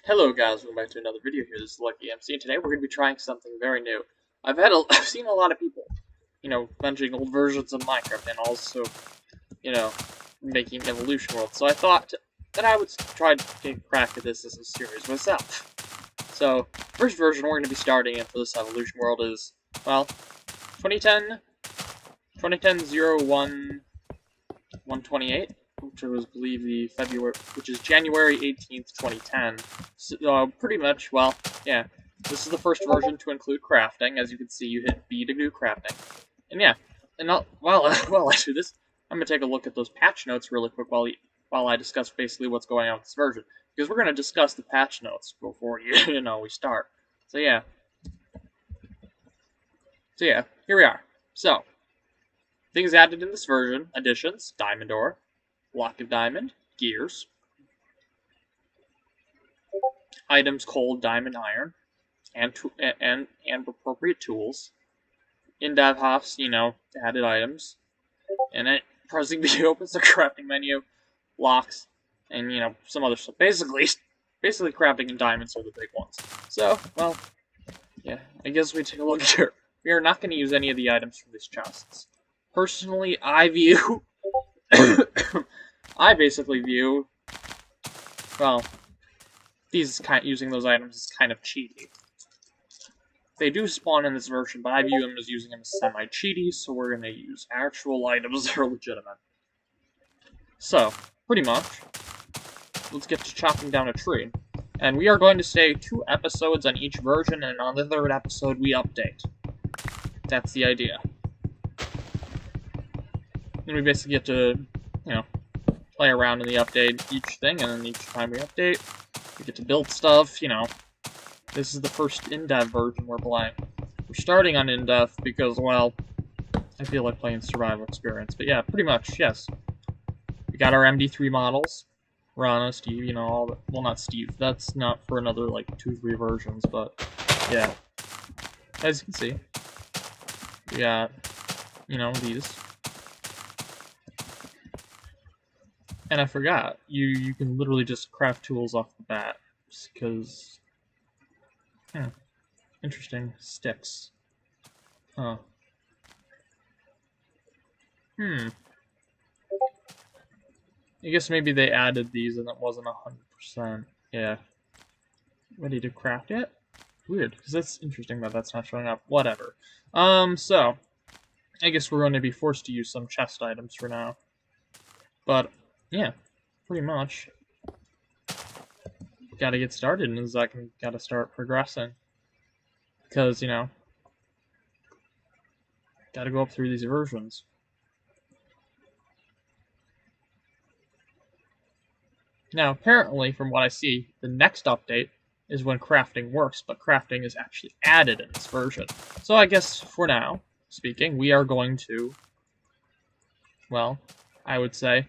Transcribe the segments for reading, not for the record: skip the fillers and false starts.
Hello guys, welcome back to another video here. This is Lucky MC, and today we're going to be trying something very new. I've seen a lot of people, mentioning old versions of Minecraft and also, making Evolution World. So I thought that I would try to take a crack at this as a series myself. So, first version we're going to be starting in for this Evolution World is, well, 2010 01 128. Which was, I believe, which is January 18th, 2010. So, pretty much, well, yeah. This is the first version to include crafting. As you can see, you hit B to do crafting. And yeah, and while I do this, I'm gonna take a look at those patch notes really quick while I discuss basically what's going on with this version, because we're gonna discuss the patch notes before we start. So yeah, here we are. So things added in this version: additions, diamond ore, block of diamond, gears, items, coal, diamond, iron, and appropriate tools. Indev hops, added items, and it pressing B opens the crafting menu, locks, and some other stuff. Basically, crafting and diamonds are the big ones. So, well, yeah, I guess we take a look here. We are not going to use any of the items from these chests. Personally, I view. I basically view, well, using those items is kind of cheaty. They do spawn in this version, but I view them as using them as semi-cheaty, so we're going to use actual items that are legitimate. So, pretty much, let's get to chopping down a tree. And we are going to stay 2 episodes on each version, and on the 3rd episode we update. That's the idea. And we basically get to, play around in the update each thing, and then each time we update, we get to build stuff, This is the first indev version we're playing. We're starting on indev because, well, I feel like playing survival experience. But yeah, pretty much, yes. We got our MD3 models. Rana, Steve, all the, well, not Steve. That's not for another, 2-3 versions, but yeah. As you can see, we got, these. And I forgot, you can literally just craft tools off the bat, just because, interesting, sticks, I guess maybe they added these and it wasn't 100%, yeah, ready to craft it? Weird, because that's interesting that that's not showing up, whatever. So, I guess we're going to be forced to use some chest items for now, but yeah, pretty much. Gotta get started, and as I gotta start progressing. Because, gotta go up through these versions. Now, apparently, from what I see, the next update is when crafting works, but crafting is actually added in this version. So I guess, for now, speaking, we are going to, well, I would say,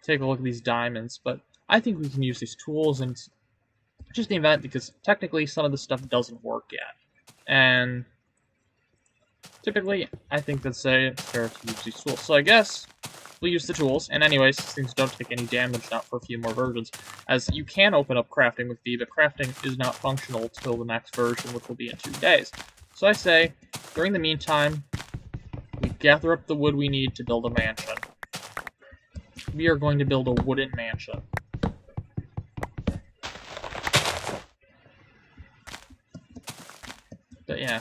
take a look at these diamonds, but I think we can use these tools and just the event because technically some of this stuff doesn't work yet. And typically, I think that's fair to use these tools. So I guess we'll use the tools. And anyways, these things don't take any damage now for a few more versions, as you can open up crafting with B, but crafting is not functional till the next version, which will be in 2 days. So I say, during the meantime, we gather up the wood we need to build a mansion. We are going to build a wooden mansion. But yeah,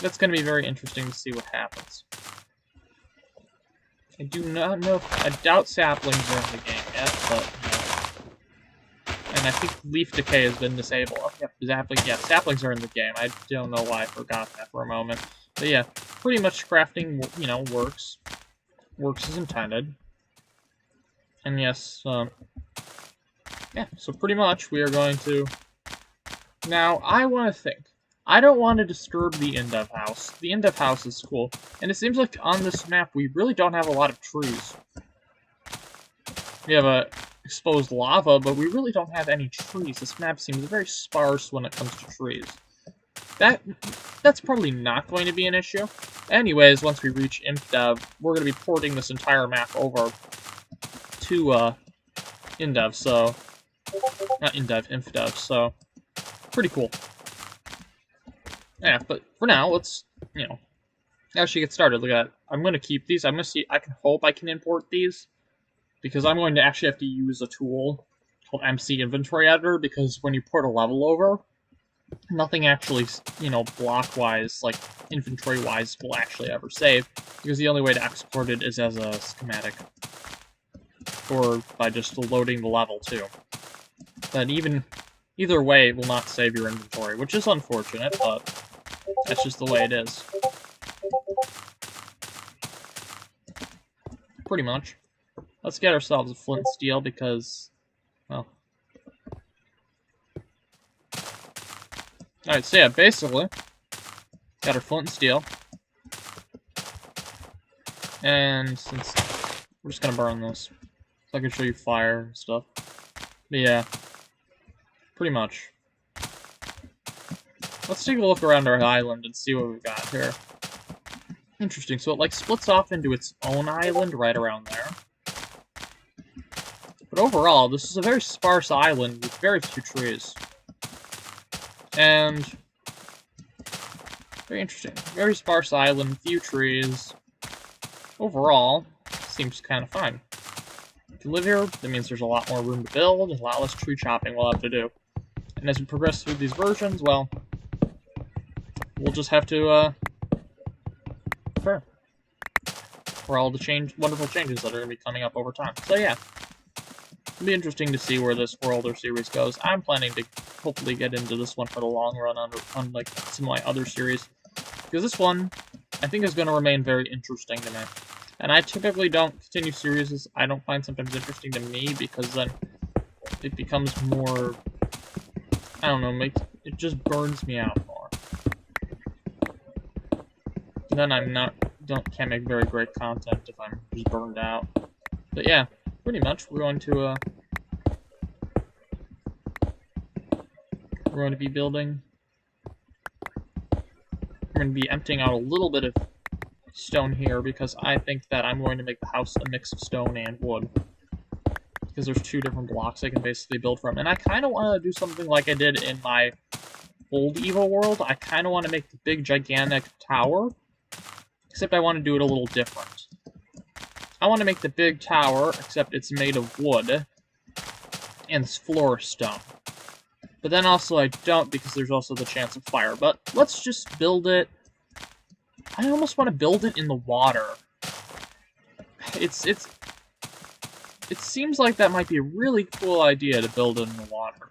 that's going to be very interesting to see what happens. I do not know I doubt saplings are in the game yet, but and I think leaf decay has been disabled. Oh, yeah, saplings are in the game. I don't know why I forgot that for a moment. But yeah, pretty much crafting, works as intended. And yes, yeah, so pretty much we are going to... Now, I want to think. I don't want to disturb the indev house. The indev house is cool, and it seems like on this map we really don't have a lot of trees. We have exposed lava, but we really don't have any trees. This map seems very sparse when it comes to trees. That's probably not going to be an issue. Anyways, once we reach infdev, we're going to be porting this entire map over to indev, so not indev, infdev, so pretty cool. Yeah, but for now, let's, actually get started. Look at that. I'm going to keep these. I'm going to see, I can hope I can import these, because I'm going to actually have to use a tool called MC Inventory Editor, because when you port a level over, nothing actually, block-wise, like inventory-wise, will actually ever save, because the only way to export it is as a schematic, or by just loading the level too. But either way, it will not save your inventory, which is unfortunate, but that's just the way it is. Pretty much. Let's get ourselves a flint and steel because, well. Alright, so yeah, basically, got our flint and steel. And since we're just gonna burn this, so I can show you fire and stuff. But yeah, pretty much. Let's take a look around our island and see what we've got here. Interesting, so it like splits off into its own island right around there. But overall, this is a very sparse island with very few trees. And very interesting. Very sparse island, few trees. Overall, seems kind of fine. If you live here, that means there's a lot more room to build, and a lot less tree chopping we'll have to do. And as we progress through these versions, well, we'll just have to, prepare for all the wonderful changes that are going to be coming up over time. So yeah, it'll be interesting to see where this world or series goes. I'm planning to hopefully get into this one for the long run, unlike some of my other series, because this one, I think, is going to remain very interesting to me. And I typically don't continue series I don't find sometimes interesting to me, because then it becomes more, I don't know, it just burns me out more. And then can't make very great content if I'm just burned out. But yeah, pretty much, we're going to be building. We're going to be emptying out a little bit of stone here, because I think that I'm going to make the house a mix of stone and wood. Because there's two different blocks I can basically build from. And I kind of want to do something like I did in my old Evo world. I kind of want to make the big, gigantic tower, except I want to do it a little different. I want to make the big tower, except it's made of wood, and this floor is stone. But then also I don't, because there's also the chance of fire. But let's just build it. I almost want to build it in the water. It seems like that might be a really cool idea to build it in the water.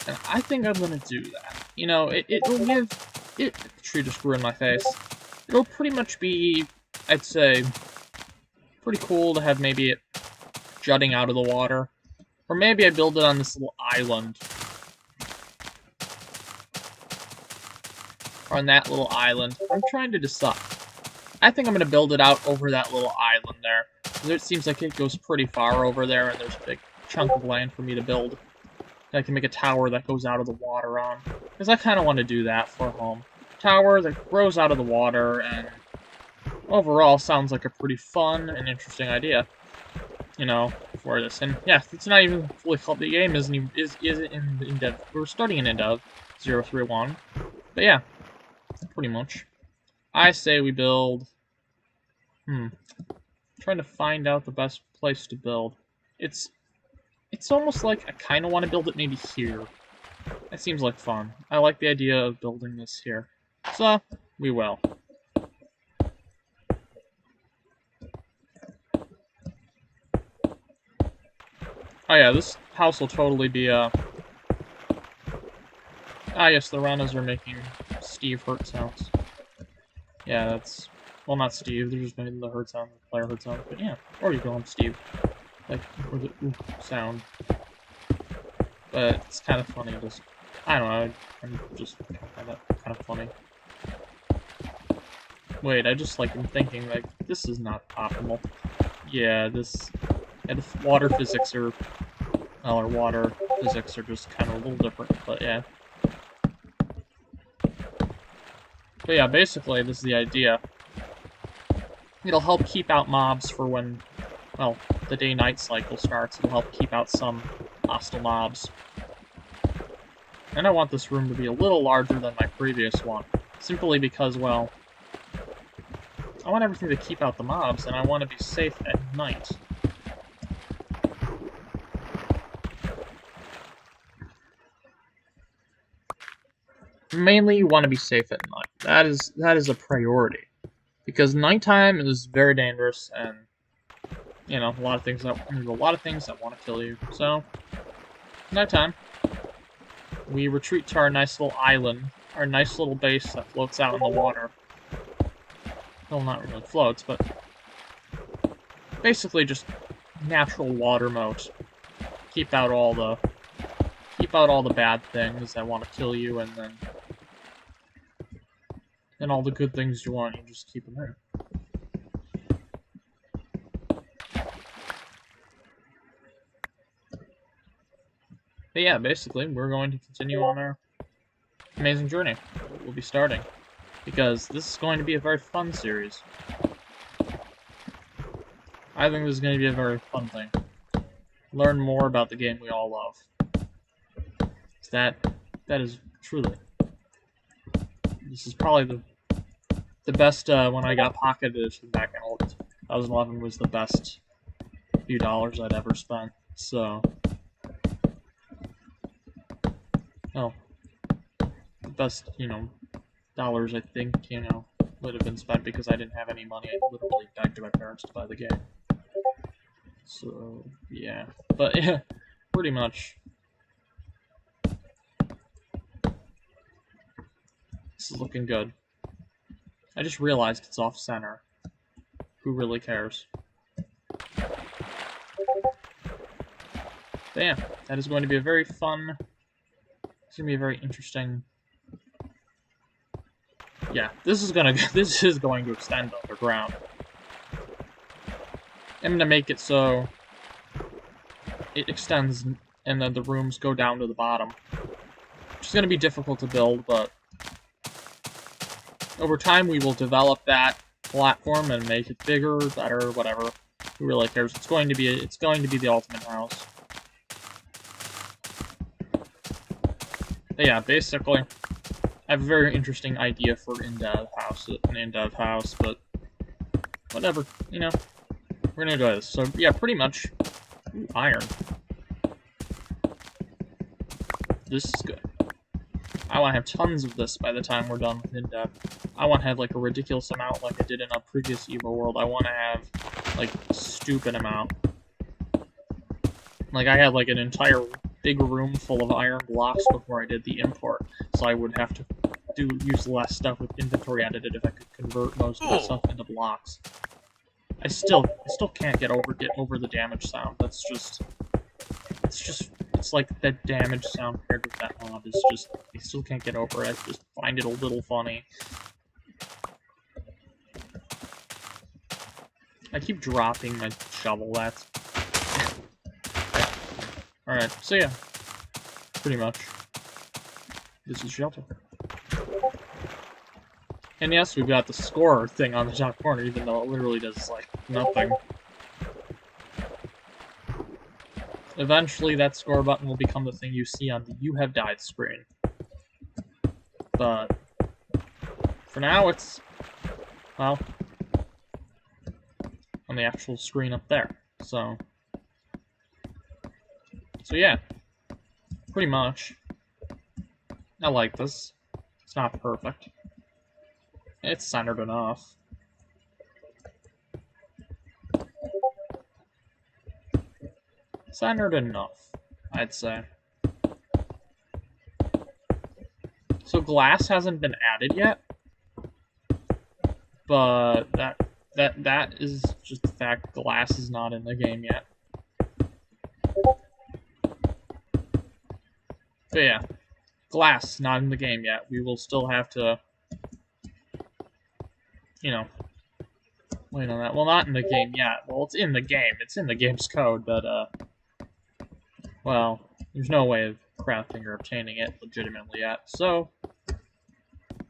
And I think I'm gonna do that. You know, it'll give the tree just grew in my face. It'll pretty much be, I'd say, pretty cool to have maybe it jutting out of the water. Or maybe I build it on this little island. Or on that little island. I'm trying to decide. I think I'm going to build it out over that little island there. It seems like it goes pretty far over there, and there's a big chunk of land for me to build. I can make a tower that goes out of the water on. Because I kind of want to do that for a home. Tower that grows out of the water, and overall sounds like a pretty fun and interesting idea. You know, for this. And yeah, it's not even fully called. The game is in indev. We're starting in indev 031. But yeah, pretty much. I say we build. Trying to find out the best place to build. It's almost like I kind of want to build it maybe here. That seems like fun. I like the idea of building this here. So, we will. Oh yeah, this house will totally be, Ah yes, the Ranas are making Steve hurt sounds. Yeah, that's... Well, not Steve, they're just making the hurt sound, the player hurt sound, but yeah. Or you call him Steve. Like, or the ooh sound. But it's kind of funny, just... I don't know, I'm just find that kind of funny. Wait, I just, like, am thinking, like, this is not optimal. Yeah, this... Yeah, the water physics are... Well, our water physics are just kind of a little different, but yeah. But yeah, basically, this is the idea. It'll help keep out mobs for when, well, the day-night cycle starts. It'll help keep out some hostile mobs. And I want this room to be a little larger than my previous one, simply because, well, I want everything to keep out the mobs, and I want to be safe at night. Mainly, you want to be safe at night. That is a priority, because nighttime is very dangerous, and you know, there's a lot of things that want to kill you. So, nighttime, we retreat to our nice little island, our nice little base that floats out in the water. Well, not really floats, but basically just natural water moat. Keep out all the bad things that want to kill you, and then all the good things you want, you just keep them there. But yeah, basically, we're going to continue on our amazing journey. We'll be starting, because this is going to be a very fun series. I think this is going to be a very fun thing. Learn more about the game we all love. That is truly. This is probably the best, when I got Pocket Edition back in 2011 was the best few dollars I'd ever spent, so... Oh. The best, you know, dollars I think, you know, would have been spent because I didn't have any money. I literally begged my parents to buy the game. So, yeah. But, yeah, pretty much. This is looking good. I just realized it's off-center. Who really cares? But yeah, that is going to be a very fun... It's going to be a very interesting... Yeah, this is going to extend underground. I'm going to make it so it extends and then the rooms go down to the bottom. Which is going to be difficult to build, but over time we will develop that platform and make it bigger, better, whatever. Who really cares? It's going to be the ultimate house. But yeah, basically, I have a very interesting idea for an indev house, but whatever, you know, we're gonna do this. So yeah, pretty much, ooh, iron. This is good. I want to have tons of this by the time we're done with indev. I want to have like a ridiculous amount like I did in a previous Evo world. I want to have like a stupid amount. Like I had like an entire big room full of iron blocks before I did the import, so I would have to use less stuff with inventory edited if I could convert most of the stuff into blocks. I still can't get over the damage sound. That's just it's like that damage sound paired with that mob is just, I still can't get over it. I just find it a little funny. I keep dropping my shovel, that's... Alright, so yeah. Pretty much. This is shelter. And yes, we've got the score thing on the top corner, even though it literally does, like, nothing. Eventually, that score button will become the thing you see on the "You Have Died" screen. But for now, it's, well, on the actual screen up there. So yeah, pretty much. I like this. It's not perfect. It's centered enough. Centered enough, I'd say. So glass hasn't been added yet, but that is just the fact glass is not in the game yet. But yeah, glass not in the game yet. We will still have to, you know, wait on that. Well, not in the game yet. Well, it's in the game. It's in the game's code, but well, there's no way of crafting or obtaining it legitimately yet. So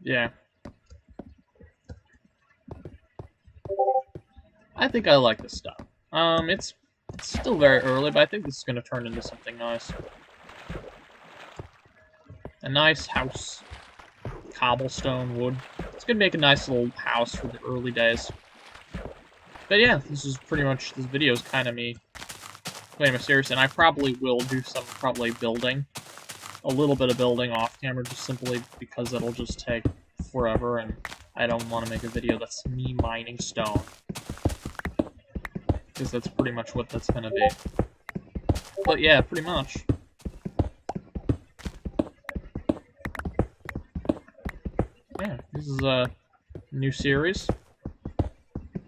yeah. I think I like this stuff. It's It's still very early, but I think this is going to turn into something nice. A nice house. Cobblestone, wood. It's going to make a nice little house for the early days. But yeah, this is pretty much, this video is kind of me playing my series, and I probably will do some building. A little bit of building off camera, just simply because it'll just take forever, and I don't want to make a video that's me mining stone. Because that's pretty much what that's going to be. But yeah, pretty much. Yeah, this is a new series.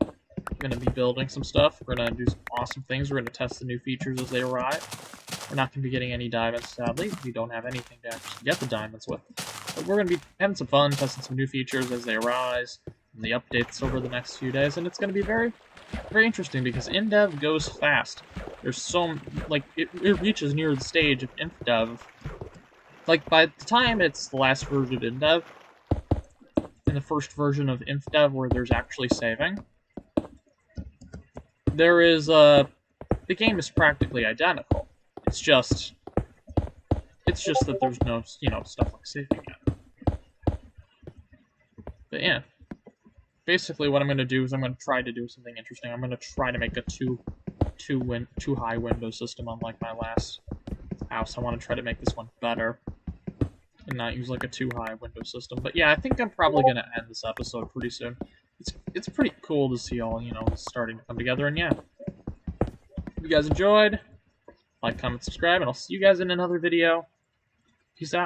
We're going to be building some stuff. We're going to do some awesome things. We're going to test the new features as they arrive. We're not going to be getting any diamonds, sadly. We don't have anything to actually get the diamonds with. But we're going to be having some fun, testing some new features as they arise, and the updates over the next few days, and it's going to be very, very interesting because indev goes fast. There's so, like, it reaches near the stage of infdev. Like, by the time it's the last version of indev, and the first version of infdev where there's actually saving, there is, the game is practically identical. It's just that there's no, stuff like saving yet. But yeah. Basically, what I'm going to do is I'm going to try to do something interesting. I'm going to try to make a two high window system unlike my last house. I want to try to make this one better and not use like a too high window system. But yeah, I think I'm probably going to end this episode pretty soon. It's pretty cool to see all, starting to come together. And yeah, if you guys enjoyed, like, comment, subscribe, and I'll see you guys in another video. Peace out.